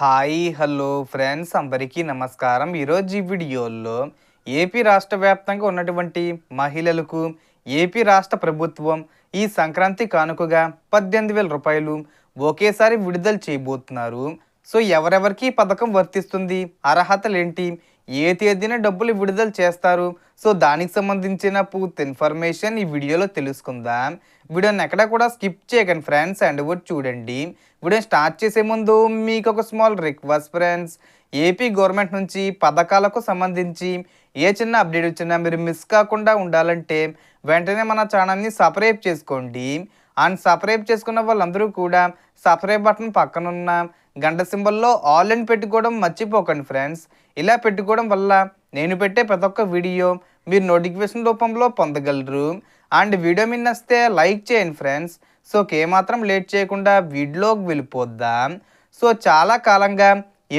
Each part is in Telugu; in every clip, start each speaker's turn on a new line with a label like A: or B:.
A: హాయ్ హలో ఫ్రెండ్స్ అందరికీ నమస్కారం. ఈరోజు ఈ వీడియోలో ఏపీ రాష్ట్ర వ్యాప్తంగా ఉన్నటువంటి మహిళలకు ఏపీ రాష్ట్ర ప్రభుత్వం ఈ సంక్రాంతి కానుకగా 18,000 రూపాయలు ఒకేసారి విడుదల చేయబోతున్నారు. సో ఎవరెవరికి ఈ పథకం వర్తిస్తుంది, అర్హతలు ఏంటి, ఏ తేదీన డబ్బులు విడుదల చేస్తారు, సో దానికి సంబంధించిన పూర్తి ఇన్ఫర్మేషన్ ఈ వీడియోలో తెలుసుకుందాం. వీడియోని ఎక్కడ కూడా స్కిప్ చేయకండి ఫ్రెండ్స్, అండ్ కూడా చూడండి. వీడియో స్టార్ట్ చేసే ముందు మీకు ఒక small request friends, AP government నుంచి పథకాలకు సంబంధించి ఏ చిన్న అప్డేట్ వచ్చినా మీరు మిస్ కాకుండా ఉండాలంటే వెంటనే మన ఛానల్ని సబ్స్క్రైబ్ చేసుకోండి. అండ్ సబ్స్క్రైబ్ చేసుకున్న వాళ్ళందరూ కూడా సబ్స్క్రైబ్ బటన్ పక్కనున్న గంట సింబల్లో ఆల్ అని పెట్టుకోవడం మర్చిపోకండి ఫ్రెండ్స్. ఇలా పెట్టుకోవడం వల్ల నేను పెట్టే ప్రతి ఒక్క వీడియో మీరు నోటిఫికేషన్ రూపంలో పొందగలరు. అండ్ వీడియో మీద నచ్చితే లైక్ చేయండి ఫ్రెండ్స్. సో ఏమాత్రం లేట్ చేయకుండా వీడియోకి వెళ్ళిపోద్దాం. సో చాలా కాలంగా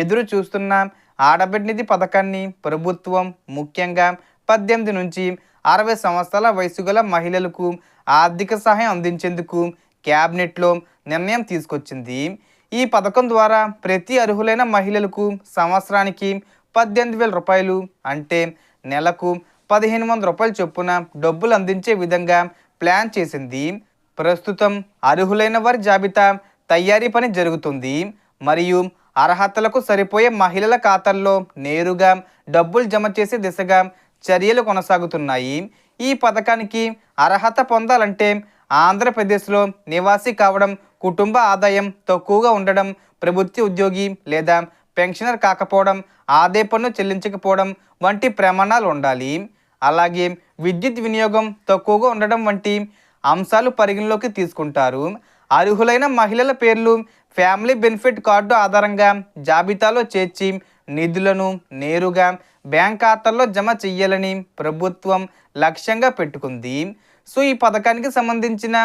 A: ఎదురు చూస్తున్న ఆడబిడ్డ నిధి పథకాన్ని ప్రభుత్వం ముఖ్యంగా 18 నుంచి 60 సంవత్సరాల వయసు గల మహిళలకు ఆర్థిక సహాయం అందించేందుకు క్యాబినెట్లో నిర్ణయం తీసుకొచ్చింది. ఈ పథకం ద్వారా ప్రతి అర్హులైన మహిళలకు సంవత్సరానికి 18,000 రూపాయలు అంటే నెలకు 1,500 రూపాయలు చొప్పున డబ్బులు అందించే విధంగా ప్లాన్ చేసింది. ప్రస్తుతం అర్హులైన వారి జాబితా తయారీ పని జరుగుతుంది మరియు అర్హతలకు సరిపోయే మహిళల ఖాతాల్లో నేరుగా డబ్బులు జమ చేసే దిశగా చర్యలు కొనసాగుతున్నాయి. ఈ పథకానికి అర్హత పొందాలంటే ఆంధ్రప్రదేశ్లో నివాసి కావడం, కుటుంబ ఆదాయం తక్కువగా ఉండడం, ప్రభుత్వ ఉద్యోగి లేదా పెన్షనర్ కాకపోవడం, ఆదాయ పన్ను చెల్లించకపోవడం వంటి ప్రమాణాలు ఉండాలి. అలాగే విద్యుత్ వినియోగం తక్కువగా ఉండడం వంటి అంశాలు పరిగణలోకి తీసుకుంటారు. అర్హులైన మహిళల పేర్లు ఫ్యామిలీ బెనిఫిట్ కార్డు ఆధారంగా జాబితాలో చేర్చి నిధులను నేరుగా బ్యాంక్ ఖాతాల్లో జమ చెయ్యాలని ప్రభుత్వం లక్ష్యంగా పెట్టుకుంది. సో ఈ పథకానికి సంబంధించిన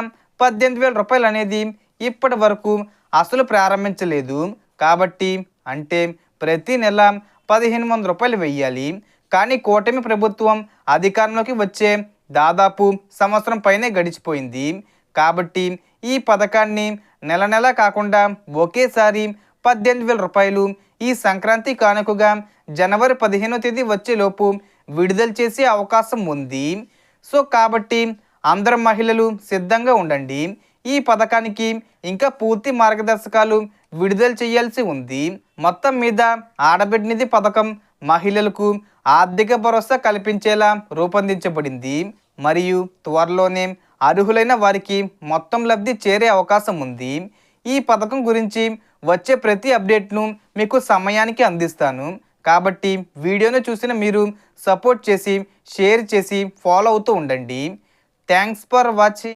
A: 18,000 రూపాయలు అనేది ఇప్పటి వరకు అసలు ప్రారంభించలేదు. కాబట్టి అంటే ప్రతి నెల 1,500 రూపాయలు వెయ్యాలి. కానీ కూటమి ప్రభుత్వం అధికారంలోకి వచ్చే దాదాపు సంవత్సరం పైనే గడిచిపోయింది. కాబట్టి ఈ పథకాన్ని నెల నెల కాకుండా ఒకేసారి 18,000 రూపాయలు ఈ సంక్రాంతి కానుకగా జనవరి 15వ తేదీ వచ్చేలోపు విడుదల చేసే అవకాశం ఉంది. సో కాబట్టి అందరు మహిళలు సిద్ధంగా ఉండండి. ఈ పథకానికి ఇంకా పూర్తి మార్గదర్శకాలు విడుదల చేయాల్సి ఉంది. మొత్తం మీద ఆడబిడ్డ నిధి పథకం మహిళలకు ఆర్థిక భరోసా కల్పించేలా రూపొందించబడింది మరియు త్వరలోనే అర్హులైన వారికి మొత్తం లబ్ధి చేరే అవకాశం ఉంది. ఈ పథకం గురించి వచ్చే ప్రతి అప్డేట్ను మీకు సమయానికి అందిస్తాను. కాబట్టి వీడియోను చూసిన మీరు సపోర్ట్ చేసి షేర్ చేసి ఫాలో అవుతూ ఉండండి. Thanks for watching.